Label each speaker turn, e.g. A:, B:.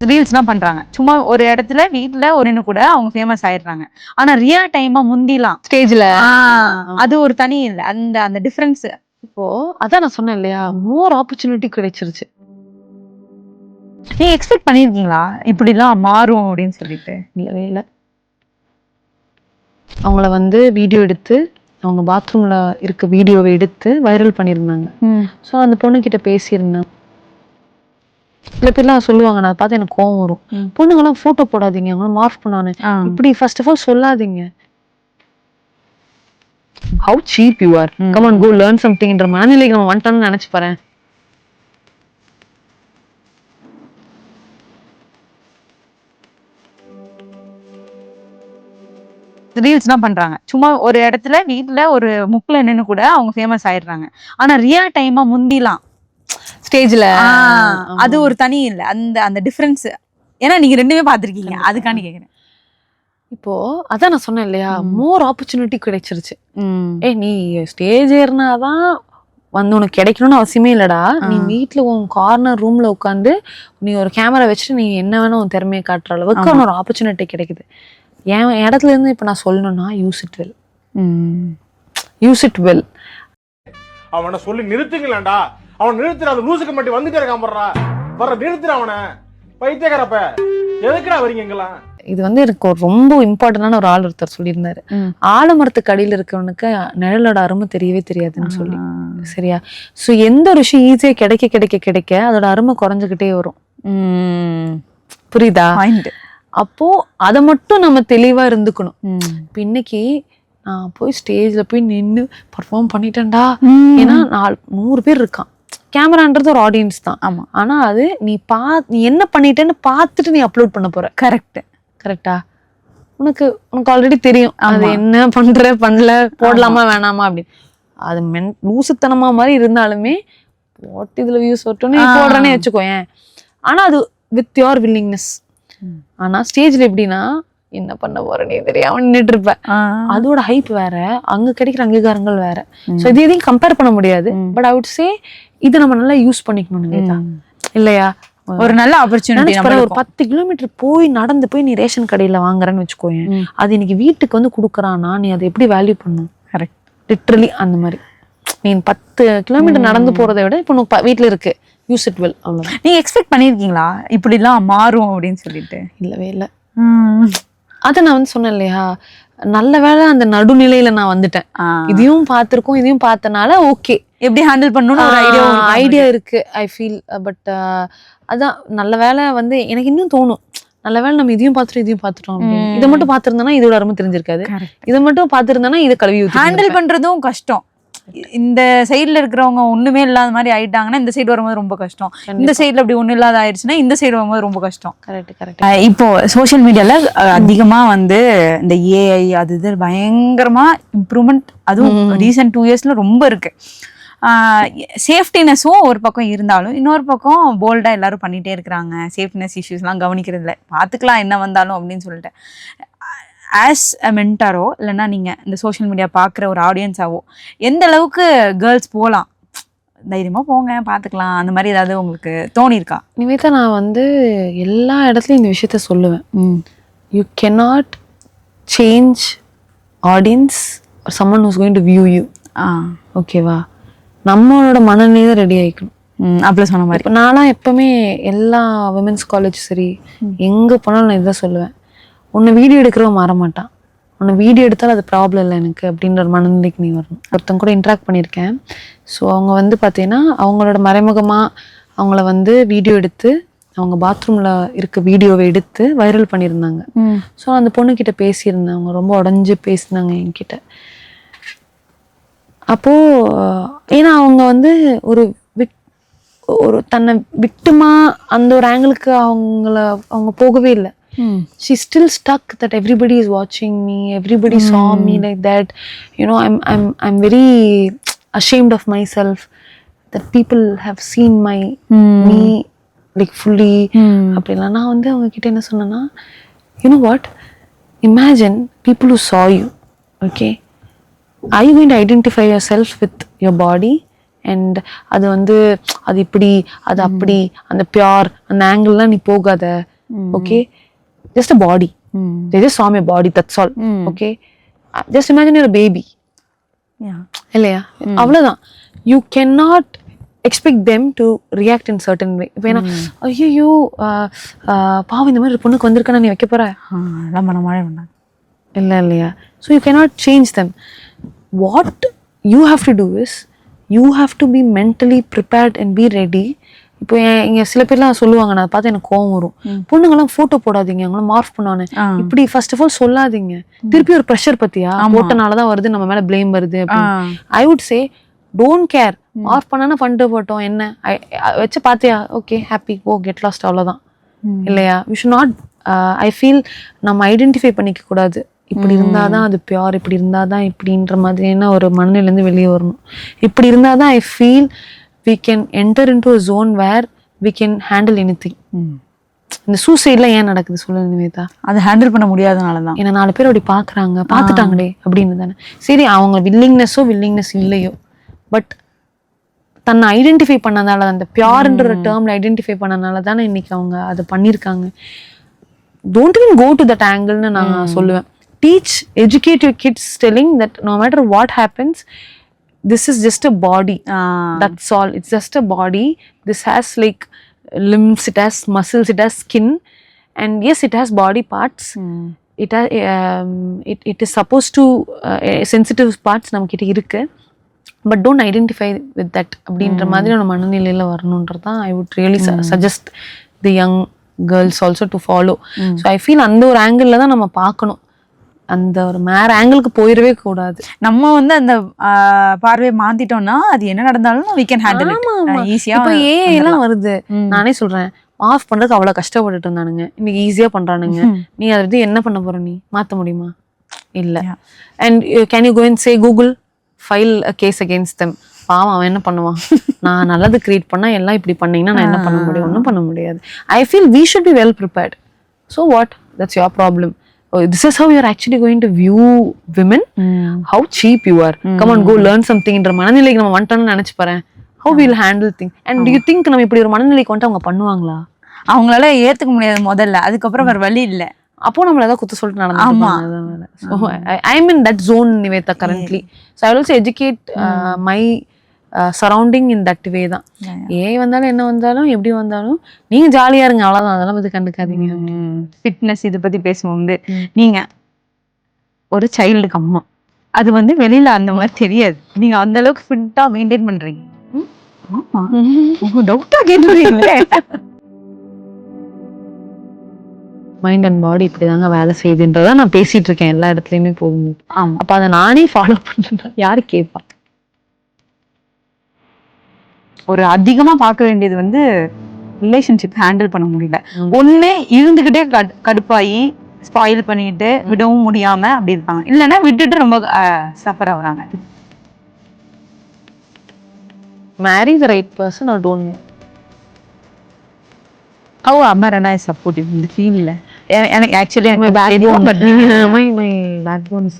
A: ரீல்ஸ்லாம் பண்றாங்க. சும்மா ஒரு இடத்துல வீட்ல ஒரு நின்னு கூட அவங்க ஃபேமஸ் ஆயிடுறாங்க. ஆனா ரியல் டைமா முந்திலாம்
B: ஸ்டேஜ்ல
A: அது ஒரு தனி இல்ல. அந்த அந்த டிஃபரன்ஸ்
B: இப்போ அதான் நான் சொன்னேன் இல்லையா, மோர் ஆப்பர்ச்சுனிட்டி கிடைச்சிருச்சு.
A: நீங்க எக்ஸ்பெக்ட் பண்ணிருக்கீங்களா இப்படிலாம் மாறும் அப்படின்னு சொல்லிட்டு?
B: இல்லவே இல்லை. அவங்கள வந்து வீடியோ எடுத்து அவங்க பாத்ரூம்ல இருக்க வீடியோவை எடுத்து வைரல் பண்ணியிருந்தாங்க. ஸோ அந்த பொண்ணுகிட்ட பேசியிருந்தேன். சில பேர்லாம் சொல்லுவாங்க, நான் பார்த்து எனக்கு கோவம் வரும், பொண்ணுங்கெல்லாம் போட்டோ போடாதீங்க, அவங்கள மார்க் பண்ணானு இப்படி ஃபர்ஸ்ட் ஆஃப் ஆல் சொல்லாதீங்க. How cheap you are, come on go learn சம்திங்ன்ற மனநிலைக்கு நம்ம வந்துட்டோம்னு நினைச்சு பாறேன்.
A: ரீல்ஸ்லாம் பண்றாங்க. சும்மா ஒரு இடத்துல வீட்ல ஒரு முக்குல நின்னு கூட அவங்க ஃபேமஸ் ஆயிடுறாங்க. ஆனா ரியல் டைமா முந்திலாம்
B: ஸ்டேஜ்ல
A: அது ஒரு தனி இல்ல. அந்த அந்த டிஃபரன்ஸ் ஏன்னா நீங்க ரெண்டுமே பார்த்திருக்கீங்க, அதுக்காண்டி கேக்குறேன்.
B: இப்போ அதான் நான் சொன்னேன் இல்லையா, மோர் ஆப்பர்ச்சுனிட்டி கிடைச்சிருச்சு. நீ ஸ்டேஜ் ஏறினாதான் வந்து உனக்கு கிடைக்கணும்னு அவசியமே இல்லடா. நீ வீட்டுல உன் கார்னர் ரூம்ல உட்காந்து நீ ஒரு கேமரா வச்சுட்டு நீ என்ன வேணா உன் திறமையை காட்டுற அளவுக்கு ஒரு ஆப்பர்ச்சுனிட்டி கிடைக்குது. என் இடத்துல இருந்து இப்ப நான் சொல்லணும்னா use it well, use it well.
C: அவனை சொல்லி நிறுத்துங்களேன்டா, அவன் நிறுத்துற அந்த லூசுக்கு மட்டும் வந்துட்டே இருக்கான் போடுறா, வர நிறுத்துற அவனை பைத்தியக்காரப்ப, எதுக்குடா வரீங்க எங்கெல்லாம்?
B: இது வந்து எனக்கு ஒரு ரொம்ப இம்பார்ட்டன்டான ஒரு ஆள் ஒருத்தர் சொல்லியிருந்தாரு, ஆலமரத்துக்கு அடியில் இருக்கவனுக்கு நிழலோட அருமை தெரியவே தெரியாதுன்னு சொல்லி. சரியா? ஸோ எந்த ஒரு விஷயம் ஈஸியா கிடைக்க கிடைக்க கிடைக்க அதோட அருமை குறைஞ்சுக்கிட்டே வரும். புரியுதா? அப்போ அதை மட்டும் நம்ம தெளிவா இருந்துக்கணும். இப்ப இன்னைக்கு நான் போய் ஸ்டேஜ்ல போய் நின்று பர்ஃபார்ம் பண்ணிட்டேன்டா, ஏன்னா 100 பேர் இருக்கான், கேமரான்றது ஒரு ஆடியன்ஸ் தான். ஆமா. ஆனா அது நீ என்ன பண்ணிட்டேன்னு பார்த்துட்டு நீ அப்லோட் பண்ண போற. கரெக்டா? உனக்கு ஆல்ரெடி தெரியும் அது என்ன பண்ணல, போடலாமா வேணாமா அப்படின்னு. அது லூசுத்தனமா மாதிரி இருந்தாலுமே போட்டு இதுல வியூஸ் வரட்டும் நீ போடுறேன்னு வச்சுக்கோயேன். ஆனா அது வித் யோர் வில்லிங்னஸ். ஆனா ஸ்டேஜ்ல எப்படின்னா என்ன பண்ண போறேனே தெரியாம நின்றுட்டு இருப்ப. அதோட ஹைப் வேற, அங்க கிடைக்கிற அங்கீகாரங்கள் வேற. சோ இது எதையும் கம்பேர் பண்ண முடியாது. பட் ஐ வுட் சே இதை நம்ம நல்லா யூஸ் பண்ணிக்கணும் இல்லையா?
A: ஒரு நல்ல ஆப்பர்ச்சுனிட்டி.
B: ஒரு 10 கிலோமீட்டர் போய் நடந்து போய் நீ ரேஷன் கடையில வாங்குறேன்னு வச்சுக்கோயேன், அது இன்னைக்கு வீட்டுக்கு வந்து குடுக்கறானா நீ அதை எப்படி வேல்யூ பண்ணும்? கரெக்ட். லிட்டரலி அந்த மாதிரி நீ 10 கிலோமீட்டர் நடந்து போறதை விட இப்போ வீட்டுல இருக்கு, யூஸ் இட் வெல். அவ்வளவுதான்.
A: நீங்க எக்ஸ்பெக்ட் பண்ணிருக்கீங்களா இப்படி எல்லாம் மாறும் அப்படின்னு சொல்லிட்டு?
B: இல்லவே இல்லை. அத நான் வந்து சொன்னேன் இல்லையா, நல்ல வேளை அந்த நடுநிலையில நான் வந்துட்டேன். இதையும் பார்த்திருக்கோம், இதையும் பார்த்தனால ஓகே
A: எப்படி ஹேண்டில் பண்ணணும்னு ஒரு
B: ஐடியா இருக்கு ஐ ஃபீல். பட் அதான் நல்ல வேளை வந்து எனக்கு இன்னும் தோணும், நல்ல வேளை நம்ம இதையும் பார்த்துட்டோம். இதை மட்டும் பார்த்திருந்தோம்னா இதோட அருமை தெரிஞ்சிருக்காது, இதை மட்டும் பார்த்திருந்தோம்னா இதை கழுவி
A: ஹேண்டில் பண்றதும் கஷ்டம். இந்த சைட்ல இருக்கிறவங்க ஒண்ணுமே இல்லாத மாதிரி ஆயிட்டாங்கன்னா இந்த சைடு வரும்போது ரொம்ப கஷ்டம். இந்த சைட்ல அப்படி ஒண்ணு இல்லாத ஆயிடுச்சுன்னா இந்த சைடு வரும்போது ரொம்ப கஷ்டம்.
B: கரெக்ட்.
A: இப்போ சோசியல் மீடியால அதிகமா வந்து இந்த ஏஐ அது இது பயங்கரமா இம்ப்ரூவ்மெண்ட், அதுவும் ரீசெண்ட் 2 இயர்ஸ்ல ரொம்ப இருக்கு. சேஃப்டினஸும் ஒரு பக்கம் இருந்தாலும் இன்னொரு பக்கம் போல்டா எல்லாரும் பண்ணிட்டே இருக்கிறாங்க. சேஃப்டினஸ் இஷ்யூஸ்லாம் கவனிக்கிறது இல்லை, பார்த்துக்கலாம் என்ன வந்தாலும் அப்படின்னு சொல்லிட்டு. ஆஸ் அ மென்டாரோ இல்லைன்னா நீங்கள் இந்த சோஷியல் மீடியா பார்க்குற ஒரு ஆடியன்ஸாவோ எந்த அளவுக்கு கேர்ள்ஸ் போகலாம், தைரியமாக போங்க பார்த்துக்கலாம், அந்த மாதிரி ஏதாவது உங்களுக்கு தோணியிருக்கா?
B: நிவேதா, நான் வந்து எல்லா இடத்துலையும் இந்த விஷயத்த சொல்லுவேன். You cannot change audience or someone who's going to view you. ஓகேவா? நம்மளோட மனநிலை தான் ரெடி ஆகிக்கணும்.
A: அப்படி சொன்ன மாதிரி
B: இப்போ நான்லாம் எப்பவுமே எல்லா விமென்ஸ் காலேஜ் சரி எங்கே போனாலும் நான் இதுதான் சொல்லுவேன், உன்னை வீடியோ எடுக்கிறவன் மாற மாட்டான், உன்னை வீடியோ எடுத்தாலும் அது ப்ராப்ளம் இல்லை எனக்கு அப்படின்ற ஒரு மனநிலைக்கு நீ வரணும். ஒருத்தங்க கூட இன்ட்ராக்ட் பண்ணியிருக்கேன். ஸோ அவங்க வந்து பார்த்தீங்கன்னா அவங்களோட மறைமுகமாக அவங்கள வந்து வீடியோ எடுத்து அவங்க பாத்ரூமில் இருக்க வீடியோவை எடுத்து வைரல் பண்ணியிருந்தாங்க. ஸோ அந்த பொண்ணுக்கிட்ட பேசியிருந்தேன், அவங்க ரொம்ப உடஞ்சி பேசினாங்க என்கிட்ட. அப்போது ஏன்னா அவங்க வந்து ஒரு தன்னை விக்டிமா அந்த ஒரு ஆங்கிளுக்கு அவங்க போகவே இல்லை. She still stuck that everybody is watching me, everybody saw me like that, you know, I'm very ashamed of myself that people have seen me like fully. அப்படினா நான் வந்து அவங்க கிட்ட என்ன சொன்னேன்னா, you know what, imagine people who saw you, okay, are you going to identify yourself with your body and அது வந்து அது இப்படி அது அப்படி அந்த பியூர் அந்த ஆங்கிள்லாம் நீ போகாத, okay, just a body. They just saw my body, that's all. Okay, just imagine you're a baby.
A: Yeah.
B: இல்லையா, அவ்வளவுதான். You cannot expect them to react in certain way. இப்போ ஏன்னா ஐயோ பாவம் இந்த மாதிரி ஒரு பொண்ணுக்கு வந்திருக்கானு நீ வைக்க போற,
A: அதெல்லாம் பண்ண மாதிரி வேண்டாம்.
B: இல்லையா. So you cannot change them. What you have to do is you have to be mentally prepared and be ready. இப்போ இங்க சில பேர்லாம் சொல்லுவாங்க, நான் பார்த்து எனக்கு கோவம் வரும், பொண்ணுங்கெல்லாம் போட்டோ போடாதீங்க, அவங்கள மார்க் பண்ணுவானு, இப்படி ஃபர்ஸ்ட் ஆஃப் ஆல் சொல்லாதீங்க. திருப்பி ஒரு ப்ரெஷர் பத்தியா, போட்டனாலதான் வருது, நம்ம மேல பிளேம் வருது அப்படின்னு. I would say don't care, mark பண்ணானா பண்ணிட்டு போட்டோம், என்ன வச்சு பாத்தியா, okay happy, go get lost, அவ்வளவுதான். இல்லையா. We should not, I feel நம்ம ஐடென்டிஃபை பண்ணிக்க கூடாது. இப்படி இருந்தாதான் அது பியூர், இப்படி இருந்தாதான் இப்படின்ற மாதிரியான ஒரு மண்ணிலேருந்து வெளியே வரணும். இப்படி இருந்தாதான் I feel we can enter into a zone where we can handle anything. இந்த சூசைட்லாம் ஏன் நடக்குது சொல்லுங்க நிவேதா?
A: அதை ஹேண்டில் பண்ண முடியாதனாலதான்.
B: ஏன்னா 4 பேர் அப்படி பாக்குறாங்க, பாத்துட்டாங்களே அப்படின்னு தானே. சரி, அவங்க வில்லிங்னஸ் இல்லையோ, பட் தன்னை ஐடென்டிஃபை பண்ணனால, அந்த பியூர்ன்ற டேர்ம்ல ஐடென்டிஃபை பண்ணனால தானே இன்னைக்கு அவங்க அதை பண்ணியிருக்காங்க. Don't even go to that angle-னு நான் சொல்லுவேன். Teach, educate your kids telling that no matter what happens, this is just a body. That's all. It's just a body. This has like limbs, it has muscles, it has skin, and yes, it has body parts. It has it is supposed to sensitive parts நம்மகிட்ட இருக்கு, but don't identify with that அப்படின்ற மாதிரி நம்ம மனநிலையில வரணும்ன்றதான் I would really suggest the young girls also to follow. So I feel அந்த ஒரு angle தான் நம்ம பார்க்கணும். அந்த ஒரு மேற ஆங்கிளுக்கு போயிடவே கூடாது.
A: நம்ம வந்து அந்த பார்வையை மாத்திட்டோம்னா அது என்ன நடந்தாலும் we can handle it ஈஸியா.
B: இப்போ AI எல்லாம் வருது, நானே சொல்றேன், ஆஃப் பண்றதுக்கு அவ்வளவு கஷ்டப்பட்டுட்டு இருந்தானுங்க, இன்னைக்கு ஈஸியா பண்றானுங்க. நீ அதை வந்து என்ன பண்ண போற, நீ மாத்த முடியுமா? இல்ல. And can you go and say Google file a case against them? பாவம், அவன் என்ன பண்ணுவான்? நான் நல்லது கிரியேட் பண்ணா எல்லாம் இப்படி பண்ணீங்கன்னா நான் என்ன பண்ண முடியும்? ஒன்றும் பண்ண முடியாது. I feel we should be well prepared. So what? That's your problem. Oh, this is how you are actually going to view women. How cheap you are. Come on, go learn something. என்ற மனநிலைக்கு நம்ம வந்துட்டோம்னு நினைச்சு பாரு. How we'll handle things. And do you think நம்ம இப்படி ஒரு மனநிலைக்கு வந்துட்டு அவங்க பண்ணுவாங்களா?
A: அவங்களால ஏத்துக்க முடியாது முதல்ல, அதுக்கப்புறம் வேற வழி இல்ல.
B: அப்போ நம்மள ஏதாவது குத்து சொல்லிட்டு நடந்துருப்பாங்க. So I am in that zone, Nivetha, currently. So I will also educate my surrounding in that way தான். வந்தாலும் என்ன வந்தாலும் எப்படி வந்தாலும் நீங்க ஜாலியா இருங்க, அவ்வளவுதான். அதெல்லாம் பத்தி கண்டுக்காதீங்க.
A: ஃபிட்னஸ் இதை பத்தி பேசும்போது நீங்க ஒரு சைல்டுக்கு அம்மா, அது வந்து வெளியில அந்த மாதிரி தெரியாது, நீங்க அந்த அளவுக்கு ஃபிட்டா மெயின்டைன் பண்றீங்க. டவுட்டா கேட்டுறீங்களே.
B: மைண்ட் அண்ட் பாடி இப்படிதாங்க வேலை செய்யுதுன்றதா நான் பேசிட்டு இருக்கேன் எல்லா இடத்துலயுமே போகும்போது. அப்ப அதை நானே ஃபாலோ பண்றேன், யாரு கேட்பா?
A: ஒரு அதிகமா பார்க்க வேண்டியது வந்து ரிலேஷன்ஷிப் ஹேண்டில் பண்ண முடியல. ஒண்ணு இருந்துகிட்டே கடுப்பாயி ஸ்பாயில் பண்ணிட்டு விடவும் முடியாம அப்படி இருப்பாங்க, இல்லைன்னா விட்டுட்டு ரொம்ப சஃபர் ஆகுறாங்க.
B: marry the right person or don't.
A: How Amarana is supportive in the field? எனக்கு actually
B: my backbone is